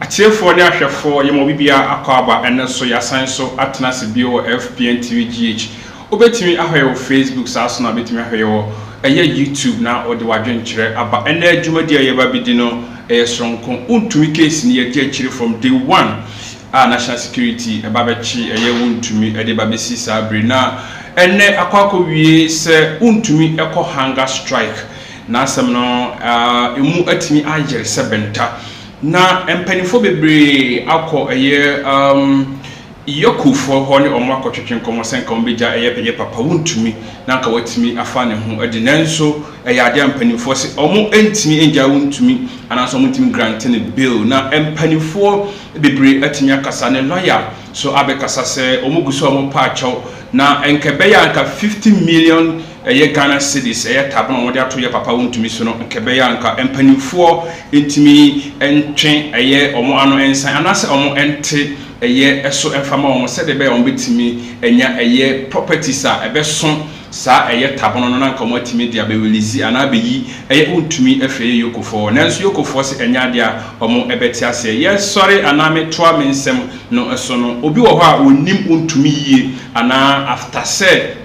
Atiefo ne ahwefo yemo bibia akwaba ene so yasan so atena se bio FPNTV GH obetimi ahwe Facebook saso na betimi ahwe YouTube na ode wadwenkyere aba ene adwumadi ayeba bidi no sonko untumi case ni Adekye3 from day one national security ebabechi wontumi ede babesi sabre na ene akwako wie se untumi eko hunger strike na asem no emu atimi agere sebenta na empanifo bebre akọ yokufo ho ne omo akotwetwen komo senka ombeja peye papa wontumi na nka watimi afa ne ho ade nanso ade empanifo se omo entimi enja wontumi anaso wontimi grant ne bill na empanifo bebre atimi akasa ne lawyer so abekasa se omo guso omo paacho na enkebeya nka 50 million Ghana cedis tabon wode ato ye papa wontumi so no nkebeya nka empanifo entimi entwen omo ano ensan anase omo ente eso enfama omo se de be omo betimi enya properties a ebeso sa tabon no na nka omo atimi dia be release ana beyi wontumi afeye yokofo nanso yokofo se enya dia omo ebeti ase sorry ana me toa me nsem no eso no obi wo ho a onim wontumi yie ana after said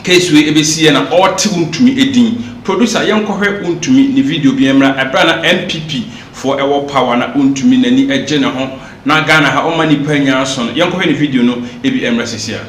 case we ebesi na oti wontumi edin producer yenkohwe wontumi ni video bi emra ebra na MPP for ewo power na wontumi nani eje ne ho na Ghana ha o mani panya so yenkohwe ni video no ebi emra sesia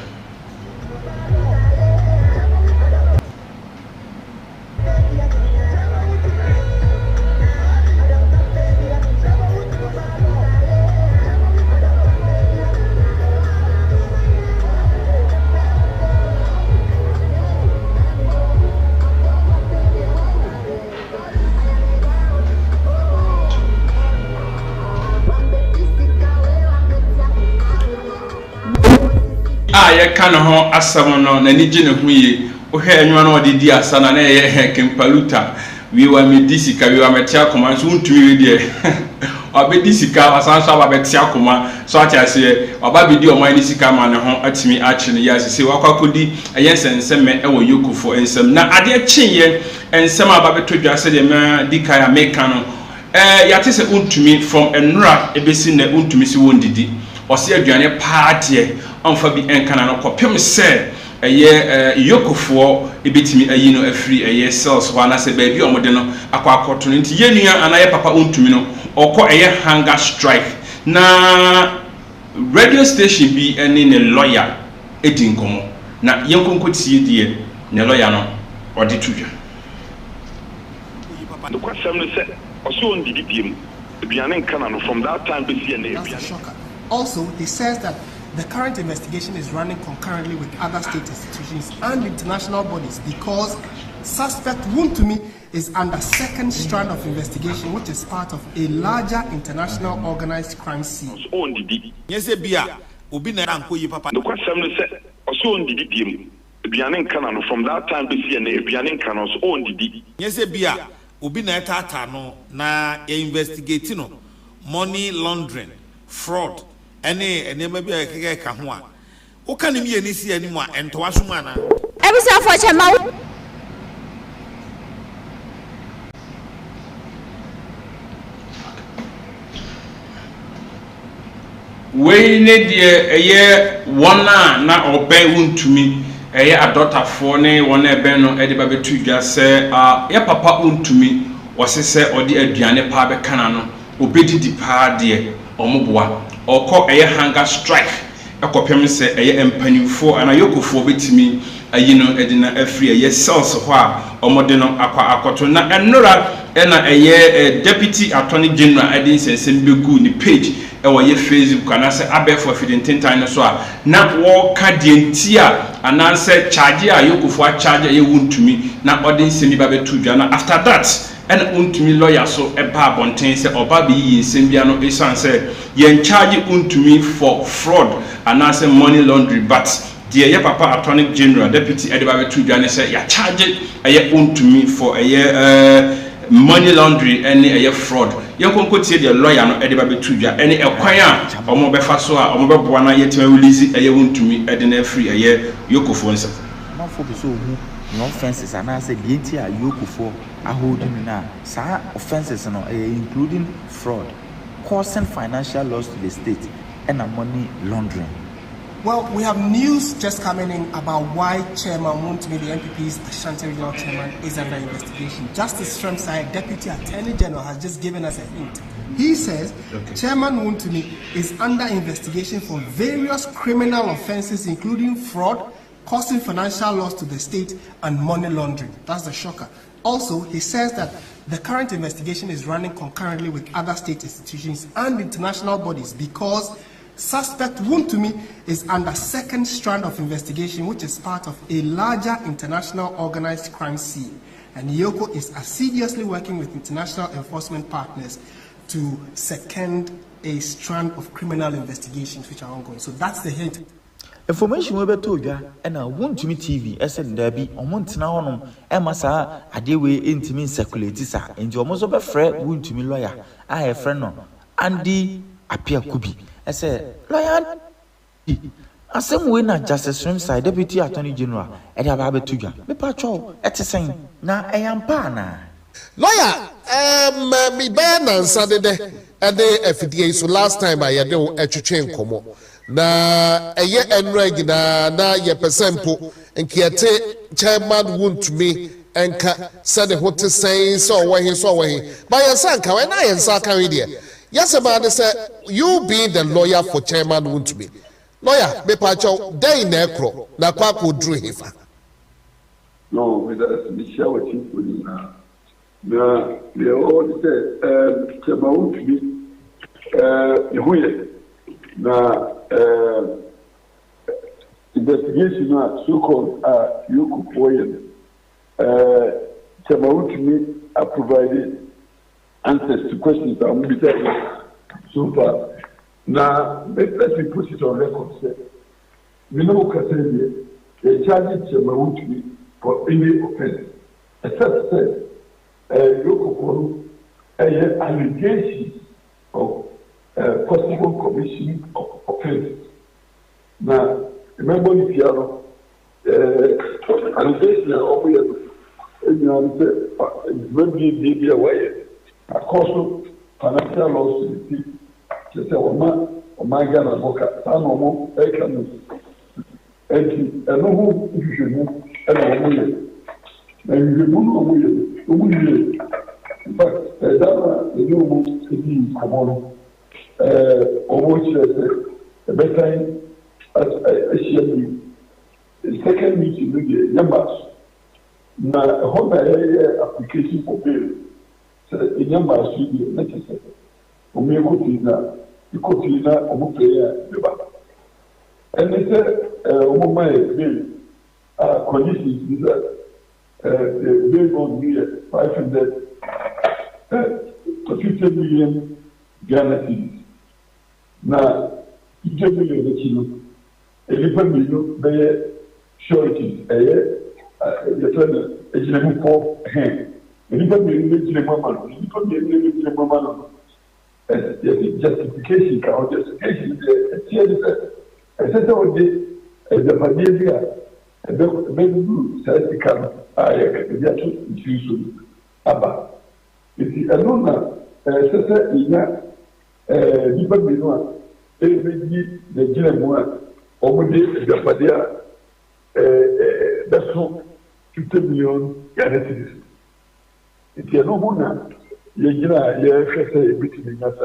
ye kana ho asam no na ni gine hu ye o hwe enwa no de di asana na ye kempaluta wi wa medisika wi wa metia koma so ntumi we de obedisika asanso ababetia koma so atiase obabedi oman sika ma ne ho atimi achi ne ya sese wakwakodi enseme ewo yokufo ensem na ade chinye ensem ababetodwa se de ma dikaya meka no yate se untumi from enra ebesi na untumi si wondidi ose aduane paate onfa bi enkana no kopem se yokofo ebetimi ayi no afri cells ho na se ba bi omode no akwakoto nti yenua anaye papa untumi no okọ hunger strike na radio station bi ene ne lawyer edinkomo na yenkonko tie die ne lawyer no odi tudwa the question is also on the DPM from that time also he says that the current investigation is running concurrently with other state institutions and international bodies because suspect Wontumi is under second strand of investigation, which is part of a larger international organized crime scene. Yes, the question is also on the DPM. From that time this year, on the yes, na investigating money laundering, fraud. Ene maybe a ka ho a wo kan mi eni si animu a ento wasoma na ebusa for chema we ne de wona na obe wontumi adotafo ne wona ebe no ede ba betudwa se ya papa wontumi wosese ode aduane pa be kana no obedidi pa de omoboa oko hunger strike ekopem se empanifo ana yokofo betimi ayino edina afri cells ho a omode no akoto na enora na deputy attorney general edin sensem begu ni page ewo Facebook ana se abefo fidententan no so a na wo ka de ntia ana se charge a yokofo a charge wontumi na odin semi ba betudwa na after that and untumi lawyer so eba bonten se oba be yi nsembia no esan se yen charge untumi for fraud and as money laundry but the papa attorney general deputy ediba betudwa ne se ya charge untumi for money laundry and fraud yen konko tie the lawyer no ediba betudwa ene ekwan a omo befa so a omo beboa na yetima release untumi edina free yokofo nsa mafo be so hu no offenses and I said the are yokofo holding na sa offenses no including fraud causing financial loss to the state and money laundering. Well, we have news just coming in about why Chairman Wontumi, the NPP's Ashanti Regional Chairman, is under investigation. Justice Shremsai, Deputy Attorney General, has just given us a hint. He says Chairman Wontumi is under investigation for various criminal offenses, including fraud, causing financial loss to the state, and money laundering. That's the shocker. Also, he says that the current investigation is running concurrently with other state institutions and international bodies because suspect Wontumi is under second strand of investigation, which is part of a larger international organized crime scene. And Yoko is assiduously working with international enforcement partners to second a strand of criminal investigations which are ongoing. So that's the hint. Information we be told ya and Wontumi TV said there be omontena honom e masa adewe intimi circulate sa nti omo be frɛ Wontumi lawyer a friend no Andy Apiakubi say lawyer asem we na Justice Shremsai Deputy Attorney General e dey aba be toja me patcho etesen na eyampa na lawyer me be na Saturday and the FPNTV so last time I had etwetwe nkomo na eye enreg na ye persempo enkiete Chairman Wontumi enka said the what to say so when by your son ka when I answer can we there yes about say you being the lawyer for Chairman Wontumi lawyer me pacho dey na ekro na kwa ko dru hefa no me that me share what you na le all say Chairman Wontumi yehuye na investigation so-called Yoko Poyen Chairman Wontumi are provided answers to questions that will be taken so far. Now, let me put it on record. Say, we know Kassendi, they charge Chairman Wontumi for any offense, except that Yoko Poyen allegations of possible commission of offenses. Now, remember if you are allegation of maybe away, a cause financial loss to the state. Just say, oh my God, I'm going to and no who you should move, and you move, in fact, the new move is common. Almost a better second meeting with the numbers. Now, a whole application for bail. So, the numbers should be necessary. You could see that almost and they said, my bail conditions is that the bail on me 500 to 50 million guarantees. Now, you get million, they surety, the turn a for hand. Justification, justification, I said, the Padilla, the men said, become I intuition. Abba. It is alone, the General over the Padia, that's all 50 million guarantees. It's a no more. You between us,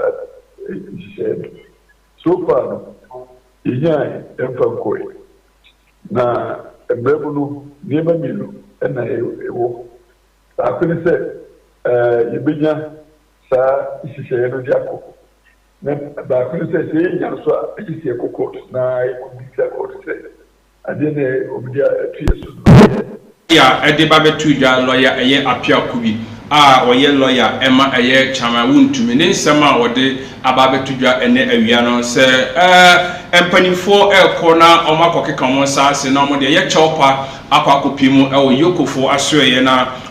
so far, Yai, and Falcoy. Now, a Bebuno, never knew, and I walk. I couldn't say, Yubinia, Sir, she said, Jacob. But I couldn't say, so I see a court. Now I could be a court say. I didn't obey yeah, a debate to your lawyer, a year appear kubi. Or ye lawyer, Emma, a year Chairman Wontumi, Ninsema, or the Ababe to your and Aviano, say, Empany for a corner or Makoki Common Sass, and no ye chopper, Apakopimo, or Yoko for Australia,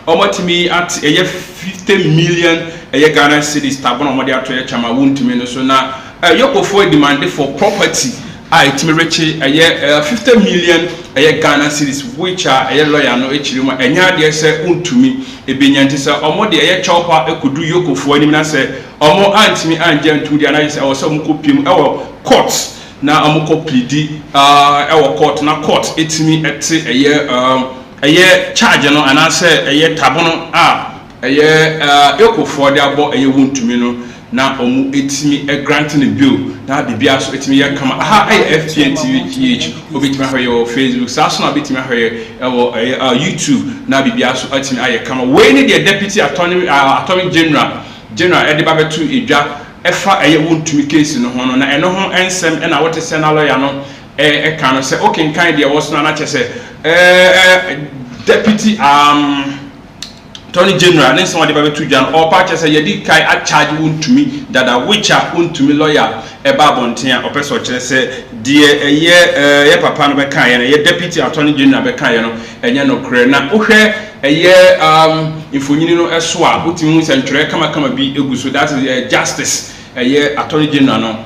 or Motimi at a year 50 million a year Ghana cities, Tabon, or Madia to Chairman Wontumi, so now Yoko for demanded for property. I Timirichi a year 50 million a year Ghana cities, which are a lawyer no Echiluma, and yard say Wontumi, a Binyantisa, or more the air chopper, a could do Yoko for him, and say, omo antimi anje ntu dia na say o so mo kopiem court na omo ko pleadi court na court etimi ete eye charge no ana say eye tabono ekofo de abo eye Wontumi no na omu etimi granting bill na bibia so etimi ya kama FPNTV obetimi hoye Facebook saso na betimi hoye YouTube na bibia so etimi aye kama we ni the deputy attorney general ediba betu edwa efa eye Wontumi case no ho no na eno ho NSEM na what is na lawyer no kan no say okay kan de was na chese deputy Attorney General ne some de ba betu dwan or pa chese ye di kai a charge Wontumi dada which a Wontumi lawyer eba bonten a opeso kire se de ye papa no be kan ye ye deputy attorney general be kan ye no enye no kre na ohwe eye infonyini no eso a otimi hu se ntwere kama bi eguso that is justice eye attorney general no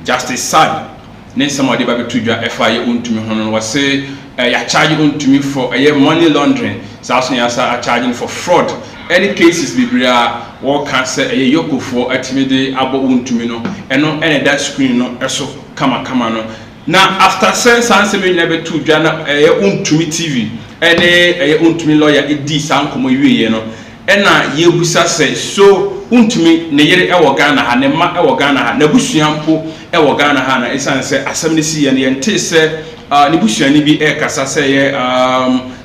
justice sad ne some de ba betu dwan efa ye Wontumi ho no wase ya charge Wontumi for money laundering South Yasa are charging for fraud. Any cases bibria war cancer yoko for atimide abo Wontumi no eno any that screen no eso kama no. Now after sense me never to jana Wontumi TV any Wontumi lawyer edi sankomo wiye no ena yebusa say so Wontumi ne yere ewo Ghana ha ne ma ewo Ghana ha na busuampo ewo Ghana ha na esan say asem ne si ye ne nte say ne busuani bi kasa say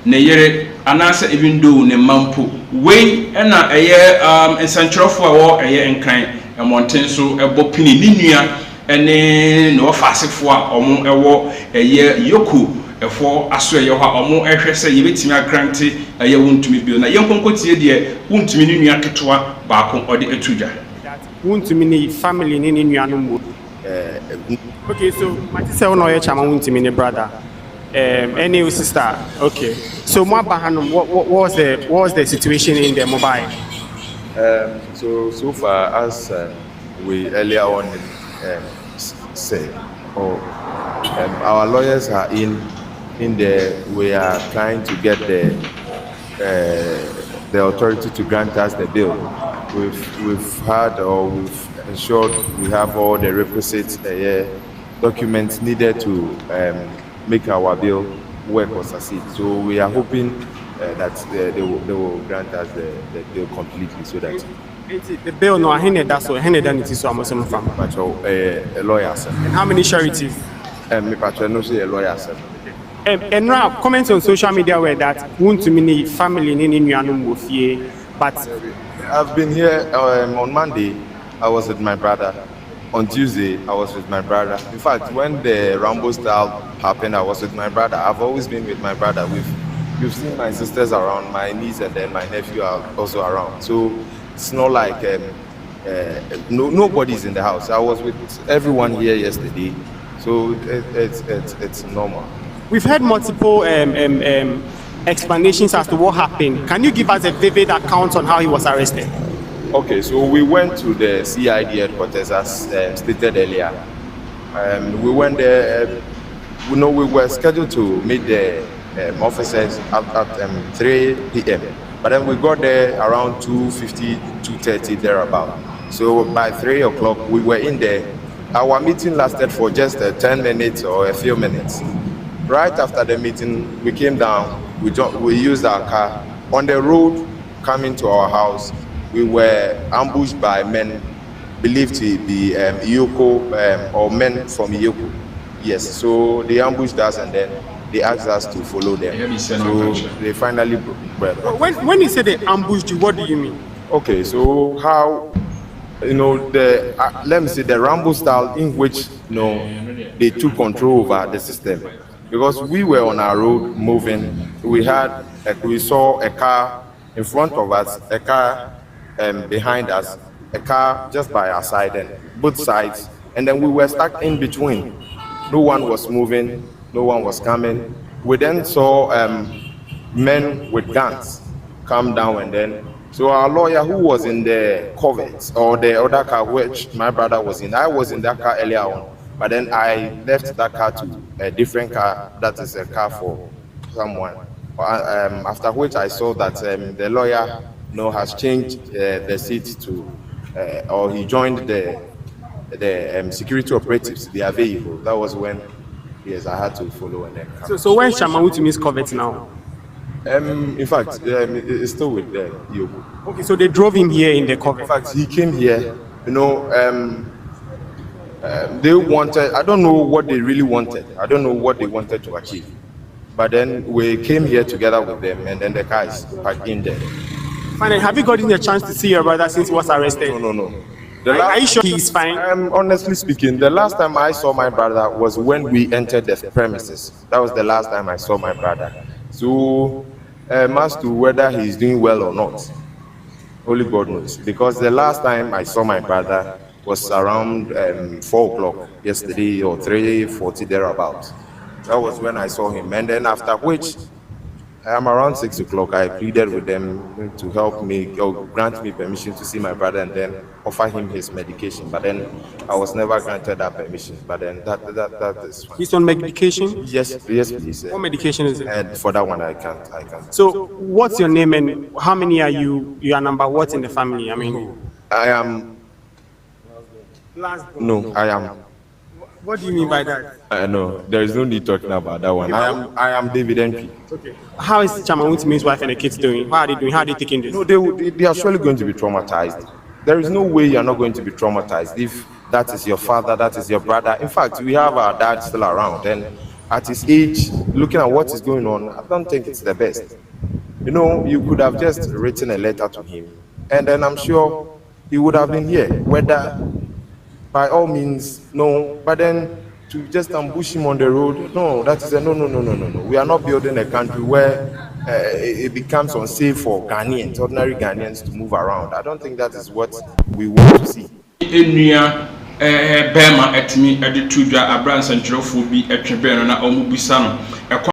ne yere anasa even though ne mampo we na ensantrofo a wo enkan emonten so ebo pini ni nua ene no fasefo a omo ewo yoku efo aso ha omo ehwe se yebetimi agrante Wontumi bill na yenkonkotie de Wontumi ni nua ketwa baako ode atudwa Wontumi ni family ni nua no mo okay so mati se no ye chama Wontumi ni brother any sister. Okay. So what was the situation in the mobile? So far as we earlier on said, our lawyers are in there. We are trying to get the authority to grant us the bill. We've had or we've ensured we have all the requisite documents needed to make our bill work or succeed. So we are hoping that they will grant us the bill completely so that the bill no that's so it is so I'm from a lawyer. And how many charities? Me no say a lawyer. And now comments on social media were that Wontumi family ni nuanum wofie, but I've been here on Monday. I was with my brother. On Tuesday, I was with my brother. In fact, when the Rambo style happened, I was with my brother. I've always been with my brother. You've seen my sisters around, my niece, and then my nephew are also around. So it's not like nobody's in the house. I was with everyone here yesterday, so it's normal. We've had multiple explanations as to what happened. Can you give us a vivid account on how he was arrested? Okay, so we went to the CID headquarters as stated earlier. We went there, we were scheduled to meet the officers at 3 p.m. But then we got there around 2:50, 2:30 thereabout. So by 3 o'clock, we were in there. Our meeting lasted for just 10 minutes or a few minutes. Right after the meeting, we came down, we used our car. On the road coming to our house, we were ambushed by men believed to be Iyoko or men from Iyoko. Yes, so they ambushed us and then they asked us to follow them. So they finally broke. When you say they ambushed you, what do you mean? Okay, so how, let me say the Rambo style in which, they took control over the system. Because we were on our road moving, we saw a car in front of us, a car behind us, a car just by our side and both sides, and then we were stuck in between. No one was moving, no one was coming. We then saw men with guns come down, and then so our lawyer who was in the Corvette or the other car which my brother was in, I was in that car earlier on, but then I left that car to a different car that is a car for someone. After which I saw that the lawyer has changed the seat to or he joined the security operatives, their vehicle. That was when, yes, I had to follow and then come. So where's Chairman Wontumi's covert now? In fact, it's still with the Yobu. Okay, so they drove him here in the covert. In fact, he came here, you know, they wanted, I don't know what they really wanted. I don't know what they wanted to achieve. But then we came here together with them, and then the car is parked in there. Finally, have you gotten a chance to see your brother since he was arrested? No. Are you sure he's fine? Honestly speaking, the last time I saw my brother was when we entered the premises. That was the last time I saw my brother. So, as to whether he's doing well or not, only God knows. Because the last time I saw my brother was around 4 o'clock yesterday, or 3:40 thereabouts. That was when I saw him. And then after which, around 6 o'clock, I pleaded with them to help me or grant me permission to see my brother and then offer him his medication. But then I was never granted that permission. But then that is fine. He's on medication? Yes, please. What medication is it? And for that one, I can't. So, what's your name and how many are you? You are number what in the family? I mean, I am. No, I am. What do you mean by that? No, there is no need talking about that one. I am David Entry. Okay. How is Chairman Wontumi's wife and the kids doing? How are they doing? How are they taking this? No, they are surely going to be traumatized. There is no way you are not going to be traumatized if that is your father, that is your brother. In fact, we have our dad still around, and at his age, looking at what is going on, I don't think it's the best. You know, you could have just written a letter to him, and then I'm sure he would have been here, whether by all means, no, but then to just ambush him on the road, no, that is a no. We are not building a country where it becomes unsafe for Ghanaians, ordinary Ghanaians, to move around. I don't think that is what we want to see. Bema etimi ede tudwa abransan twerefo bi etwe ben no na omubisa no